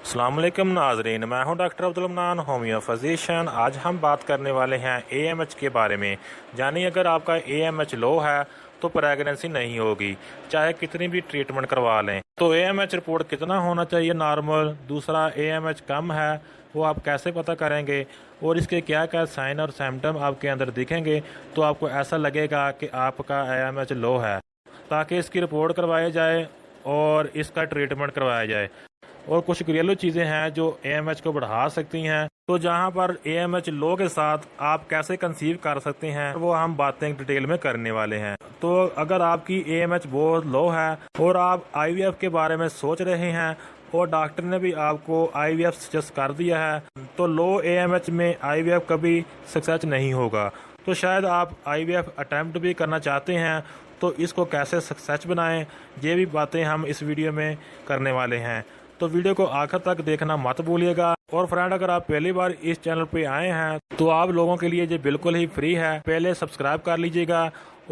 अस्सलामुअलैकुम नाजरीन, मैं हूं doctor Abdul mannan, homeo physician. आज हम बात करने वाले हैं एएमएच के बारे में। यानी अगर आपका एएमएच लो है तो प्रेगनेंसी नहीं होगी, चाहे कितनी भी ट्रीटमेंट करवा लें। तो एएमएच रिपोर्ट कितना होना चाहिए नॉर्मल, दूसरा एएमएच कम है वो आप कैसे पता करेंगे, और इसके क्या क्या साइन और सिम्टम आपके अंदर दिखेंगे तो आपको ऐसा लगेगा कि आपका एएमएच लो है, ताकि इसकी रिपोर्ट करवाई जाए और इसका ट्रीटमेंट करवाया जाए। और कुछ घरेलू चीज़ें हैं जो एएमएच को बढ़ा सकती हैं। तो जहां पर एएमएच लो के साथ आप कैसे कंसीव कर सकते हैं वो हम बातें डिटेल में करने वाले हैं। तो अगर आपकी एएमएच बहुत लो है और आप आईवीएफ के बारे में सोच रहे हैं और डॉक्टर ने भी आपको आईवीएफ सजेस्ट कर दिया है, तो लो एएमएच में आईवीएफ कभी सक्सेस नहीं होगा। तो शायद आप आईवीएफ अटेम्प्ट भी करना चाहते हैं, तो इसको कैसे सक्सेस बनाएं, ये भी बातें हम इस वीडियो में करने वाले हैं। तो वीडियो को आखिर तक देखना मत भूलिएगा। और फ्रेंड, अगर आप पहली बार इस चैनल पे आए हैं तो आप लोगों के लिए ये बिल्कुल ही फ्री है। पहले सब्सक्राइब कर लीजिएगा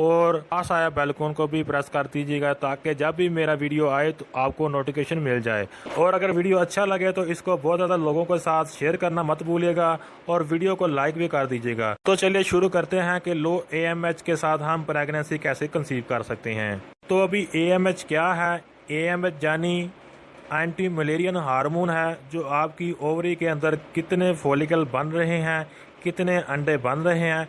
और पास आया बेल आइकन को भी प्रेस कर दीजिएगा, ताकि जब भी मेरा वीडियो आए तो आपको नोटिफिकेशन मिल जाए। और अगर वीडियो अच्छा लगे तो इसको बहुत ज़्यादा लोगों के साथ शेयर करना मत भूलिएगा और वीडियो को लाइक भी कर दीजिएगा। तो चलिए शुरू करते हैं कि लो एएमएच के साथ हम प्रेगनेंसी कैसे कंसीव कर सकते हैं। तो अभी एएमएच क्या है? एएमएच यानी एंटी मलेरियन हार्मोन है, जो आपकी ओवरी के अंदर कितने फॉलिकल बन रहे हैं, कितने अंडे बन रहे हैं,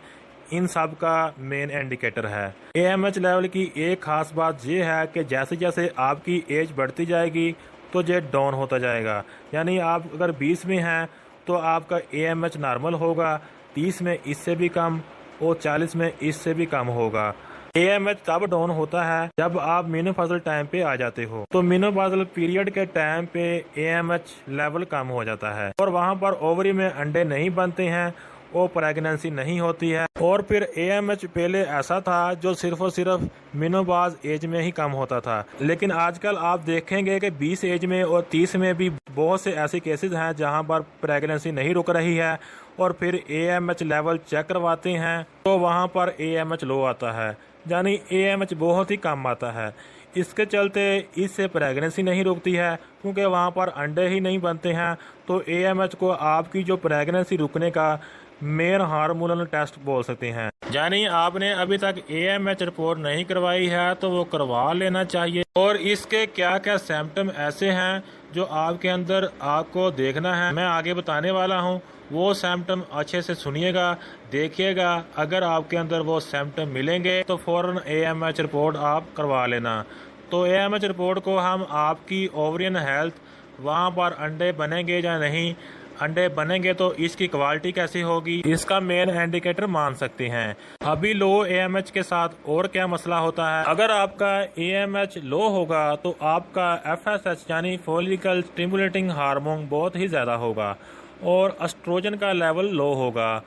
इन सब का मेन इंडिकेटर है। एएमएच लेवल की एक खास बात यह है कि जैसे जैसे आपकी एज बढ़ती जाएगी तो ये डाउन होता जाएगा। यानी आप अगर 20 में हैं तो आपका एएमएच नॉर्मल होगा, 30 में इससे भी कम और 40 में इससे भी कम होगा। एएमएच तब डाउन होता है जब आप मेनोपॉजल टाइम पे आ जाते हो। तो मेनोपॉजल पीरियड के टाइम पे एएमएच लेवल कम हो जाता है और वहाँ पर ओवरी में अंडे नहीं बनते हैं और प्रेगनेंसी नहीं होती है। और फिर एएमएच पहले ऐसा था जो सिर्फ और सिर्फ मेनोपॉज एज में ही कम होता था, लेकिन आजकल आप देखेंगे कि 20 एज में और 30 में भी बहुत से ऐसे केसेस हैं जहां पर प्रेगनेंसी नहीं रुक रही है और फिर एएमएच लेवल चेक करवाते हैं तो वहां पर एएमएच लो आता है, यानी एएमएच बहुत ही कम आता है। इसके चलते इससे प्रेगनेंसी नहीं रुकती है, क्योंकि वहाँ पर अंडे ही नहीं बनते हैं। तो एएमएच को आपकी जो प्रेगनेंसी रुकने का मेन हार्मोनल टेस्ट बोल सकते हैं। यानी आपने अभी तक एएमएच रिपोर्ट नहीं करवाई है तो वो करवा लेना चाहिए। और इसके क्या क्या सिम्टम ऐसे हैं जो आपके अंदर आपको देखना है, मैं आगे बताने वाला हूँ। वो सिम्टम अच्छे से सुनिएगा, देखिएगा। अगर आपके अंदर वो सिम्टम मिलेंगे तो फौरन एएमएच रिपोर्ट आप करवा लेना। तो एएमएच रिपोर्ट को हम आपकी ओवरियन हेल्थ, वहाँ पर अंडे बनेंगे या नहीं, अंडे बनेंगे तो इसकी क्वालिटी कैसी होगी, इसका मेन इंडिकेटर मान सकते हैं। अभी लो एएमएच के साथ और क्या मसला होता है? अगर आपका एएमएच लो होगा तो आपका एफएसएच यानी फॉलिकल स्टिमुलेटिंग हार्मोन बहुत ही ज्यादा होगा और एस्ट्रोजन का लेवल लो होगा।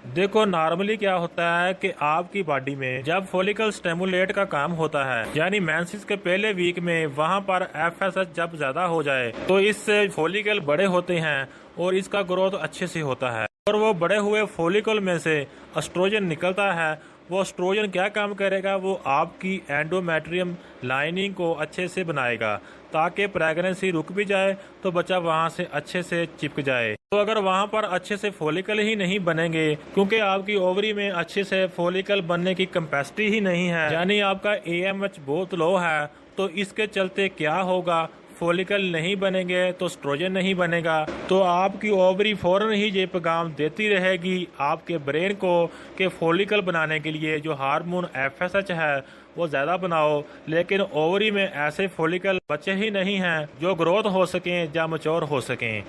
देखो, नॉर्मली क्या होता है कि आपकी बॉडी में जब फॉलिकल स्टिमुलेट का काम होता है, यानी मेंसेस के पहले वीक में वहां पर एफएसएच जब ज्यादा हो जाए तो इससे फॉलिकल बड़े होते हैं और इसका ग्रोथ अच्छे से होता है। और वो बड़े हुए फॉलिकल में से एस्ट्रोजन निकलता है। वो एस्ट्रोजन क्या काम करेगा? वो आपकी एंडोमेट्रियम लाइनिंग को अच्छे से बनाएगा, ताकि प्रेगनेंसी रुक भी जाए तो बच्चा वहां से अच्छे से चिपक जाए। तो अगर वहां पर अच्छे से फॉलिकल ही नहीं बनेंगे, क्योंकि आपकी ओवरी में अच्छे से फॉलिकल बनने की कैपेसिटी ही नहीं है, यानी आपका एएमएच बहुत लो है, तो इसके चलते क्या होगा? फॉलिकल नहीं बनेंगे तो एस्ट्रोजन नहीं बनेगा। तो आपकी ओवरी फौरन ही ये पैगाम देती रहेगी आपके ब्रेन को कि फॉलिकल बनाने के लिए जो हार्मोन एफएसएच है वो ज़्यादा बनाओ। लेकिन ओवरी में ऐसे फॉलिकल बचे ही नहीं हैं जो ग्रोथ हो सकें या मैच्योर हो सकें,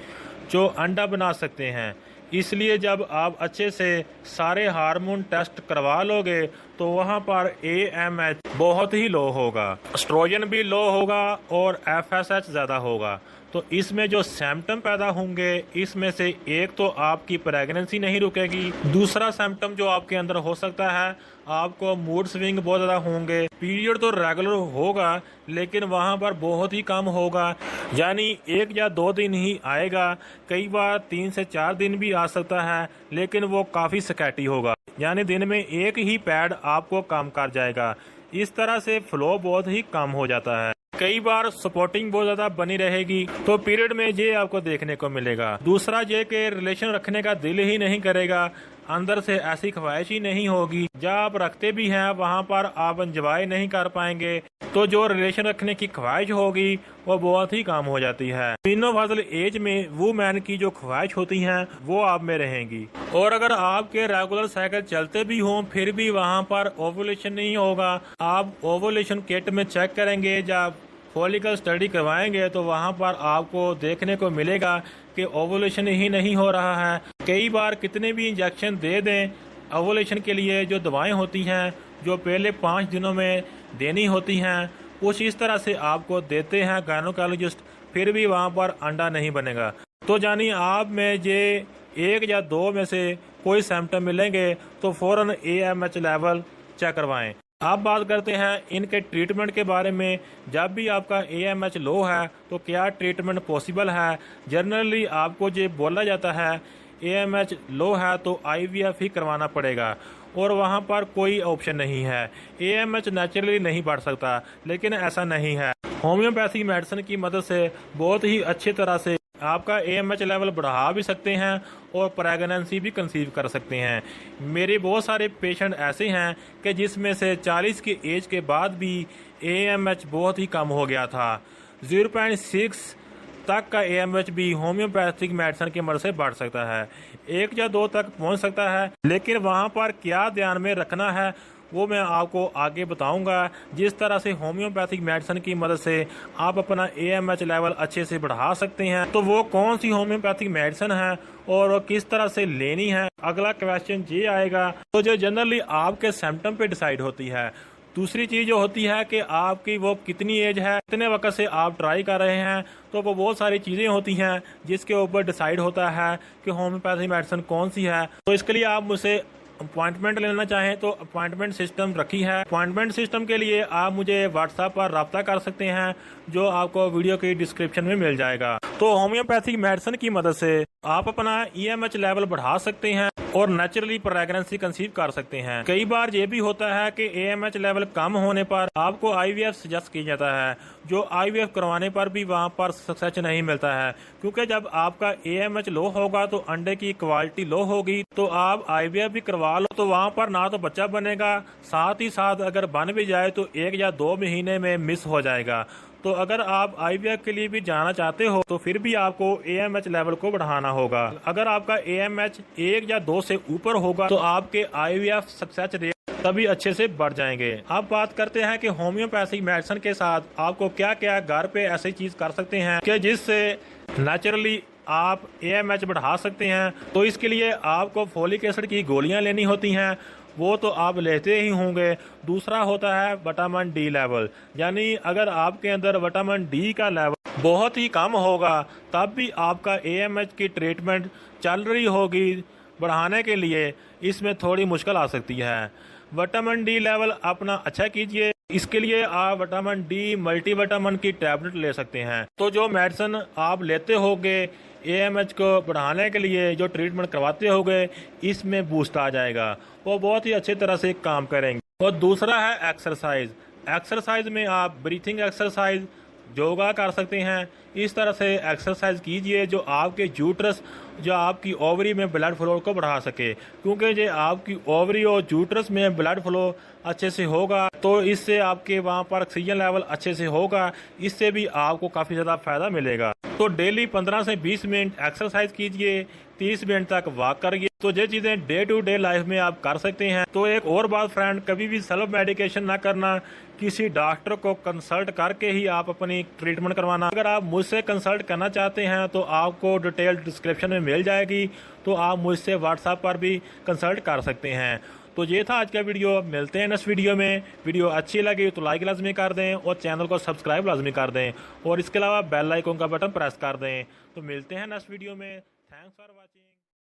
जो अंडा बना सकते हैं। इसलिए जब आप अच्छे से सारे हार्मोन टेस्ट करवा लोगे तो वहाँ पर एएमएच बहुत ही लो होगा, एस्ट्रोजन भी लो होगा और एफएसएच ज़्यादा होगा। तो इसमें जो सिम्टम पैदा होंगे, इसमें से एक तो आपकी प्रेगनेंसी नहीं रुकेगी। दूसरा सिम्टम जो आपके अंदर हो सकता है, आपको मूड स्विंग बहुत ज़्यादा होंगे। पीरियड तो रेगुलर होगा लेकिन वहाँ पर बहुत ही कम होगा, यानी 1 या 2 दिन ही आएगा। कई बार 3 से 4 दिन भी आ सकता है, लेकिन वो काफ़ी स्कैटी होगा, यानी दिन में एक ही पैड आपको काम कर जाएगा। इस तरह से फ्लो बहुत ही कम हो जाता है। कई बार सपोर्टिंग बहुत ज्यादा बनी रहेगी तो पीरियड में ये आपको देखने को मिलेगा। दूसरा ये कि रिलेशन रखने का दिल ही नहीं करेगा, अंदर से ऐसी ख्वाहिश ही नहीं होगी। जहाँ आप रखते भी हैं वहाँ पर आप एंजॉय नहीं कर पाएंगे, तो जो रिलेशन रखने की ख्वाहिश होगी वो बहुत ही कम हो जाती है। मेनोपॉजल एज में वुमेन की जो ख्वाहिश होती हैं वो आप में रहेंगी। और अगर आपके रेगुलर साइकिल चलते भी हों फिर भी वहाँ पर ओवुलेशन नहीं होगा, आप ओवुलेशन किट में चेक करेंगे, जब फॉलिकल स्टडी करवाएंगे तो वहाँ पर आपको देखने को मिलेगा कि ओवुलेशन ही नहीं हो रहा है। कई बार कितने भी इंजेक्शन दे दें ओवुलेशन के लिए, जो दवाएं होती हैं जो पहले 5 दिनों में देनी होती हैं कुछ इस तरह से आपको देते हैं गायनोकोलॉजिस्ट, फिर भी वहाँ पर अंडा नहीं बनेगा। तो जानी आप में ये 1 या 2 में से कोई सिम्टम मिलेंगे तो फौरन AMH लेवल चेक करवाएं। आप बात करते हैं इनके ट्रीटमेंट के बारे में। जब भी आपका AMH लो है तो क्या ट्रीटमेंट पॉसिबल है। जनरली आपको ये बोला जाता है AMH लो है तो IVF ही करवाना पड़ेगा और वहाँ पर कोई ऑप्शन नहीं है। AMH नेचुरली नहीं बढ़ सकता, लेकिन ऐसा नहीं है। होम्योपैथिक मेडिसिन की मदद से बहुत ही अच्छी तरह से आपका AMH लेवल बढ़ा भी सकते हैं और प्रेगनेंसी भी कंसीव कर सकते हैं। मेरे बहुत सारे पेशेंट ऐसे हैं कि जिसमें से 40 की एज के बाद भी AMH बहुत ही कम हो गया था। 0.6 तक का AMH भी होम्योपैथिक मेडिसिन की मदद से बढ़ सकता है, 1 या 2 तक पहुंच सकता है। लेकिन वहां पर क्या ध्यान में रखना है वो मैं आपको आगे बताऊंगा। जिस तरह से होम्योपैथिक मेडिसिन की मदद से आप अपना AMH लेवल अच्छे से बढ़ा सकते हैं, तो वो कौन सी होम्योपैथिक मेडिसिन है और किस तरह से लेनी है, अगला क्वेश्चन ये आएगा। तो जो जनरली आपके सिम्टम पे डिसाइड होती है। दूसरी चीज जो होती है कि आपकी वो कितनी एज है, कितने वक्त से आप ट्राई कर रहे हैं, तो वो बहुत सारी चीजें होती हैं जिसके ऊपर डिसाइड होता है कि होम्योपैथिक मेडिसिन कौन सी है। तो इसके लिए आप मुझसे अपॉइंटमेंट लेना चाहें तो अपॉइंटमेंट सिस्टम रखी है। अपॉइंटमेंट सिस्टम के लिए आप मुझे व्हाट्सएप पर राब्ता कर सकते हैं, जो आपको वीडियो की डिस्क्रिप्शन में मिल जाएगा। तो होम्योपैथिक मेडिसिन की मदद से आप अपना AMH लेवल बढ़ा सकते हैं और नेचुरली प्रेगनेंसी कंसीव कर सकते हैं। कई बार ये भी होता है कि AMH लेवल कम होने पर आपको IVF सजेस्ट किया जाता है, जो IVF करवाने पर भी वहाँ पर सक्सेस नहीं मिलता है, क्योंकि जब आपका AMH लो होगा तो अंडे की क्वालिटी लो होगी। तो आप IVF भी करवा लो तो वहाँ पर ना तो बच्चा बनेगा, साथ ही साथ अगर बन भी जाए तो 1 या 2 महीने में मिस हो जाएगा। तो अगर आप IVF के लिए भी जाना चाहते हो तो फिर भी आपको AMH लेवल को बढ़ाना होगा। अगर आपका AMH 1 या 2 से ऊपर होगा तो आपके IVF सक्सेस रेट तभी अच्छे से बढ़ जाएंगे। अब बात करते हैं कि होम्योपैथिक मेडिसिन के साथ आपको क्या क्या घर पे ऐसी चीज कर सकते हैं कि जिससे नेचुरली आप AMH बढ़ा सकते हैं। तो इसके लिए आपको फोलिक एसिड की गोलियां लेनी होती हैं, वो तो आप लेते ही होंगे। दूसरा होता है विटामिन D लेवल, यानी अगर आपके अंदर विटामिन D का लेवल बहुत ही कम होगा तब भी आपका AMH की ट्रीटमेंट चल रही होगी बढ़ाने के लिए, इसमें थोड़ी मुश्किल आ सकती है। विटामिन D लेवल अपना अच्छा कीजिए। इसके लिए आप विटामिन D मल्टीविटामिन की टैबलेट ले सकते हैं। तो जो मेडिसिन आप लेते होगे AMH को बढ़ाने के लिए, जो ट्रीटमेंट करवाते होगे, इसमें बूस्ट आ जाएगा, वो बहुत ही अच्छी तरह से काम करेंगे। और दूसरा है एक्सरसाइज। एक्सरसाइज में आप ब्रीथिंग एक्सरसाइज, योगा कर सकते हैं। इस तरह से एक्सरसाइज कीजिए जो आपके यूट्रस, जो आपकी ओवरी में ब्लड फ्लो को बढ़ा सके, क्योंकि जो आपकी ओवरी और यूट्रस में ब्लड फ्लो अच्छे से होगा तो इससे आपके वहाँ पर ऑक्सीजन लेवल अच्छे से होगा, इससे भी आपको काफ़ी ज़्यादा फायदा मिलेगा। तो डेली 15 से 20 मिनट एक्सरसाइज कीजिए, 30 मिनट तक वॉक करिए। तो ये चीज़ें डे टू डे लाइफ में आप कर सकते हैं। तो एक और बात फ्रेंड, कभी भी सेल्फ मेडिकेशन ना करना, किसी डॉक्टर को कंसल्ट करके ही आप अपनी ट्रीटमेंट करवाना। अगर आप मुझसे कंसल्ट करना चाहते हैं तो आपको डिटेल डिस्क्रिप्शन में मिल जाएगी, तो आप मुझसे व्हाट्सएप पर भी कंसल्ट कर सकते हैं। तो ये था आज का वीडियो, मिलते हैं नेक्स्ट वीडियो में। वीडियो अच्छी लगी तो लाइक लाजमी कर दें और चैनल को सब्सक्राइब लाजमी कर दें, और इसके अलावा बेल आइकन का बटन प्रेस कर दें। तो मिलते हैं नेक्स्ट वीडियो में। Thanks for watching.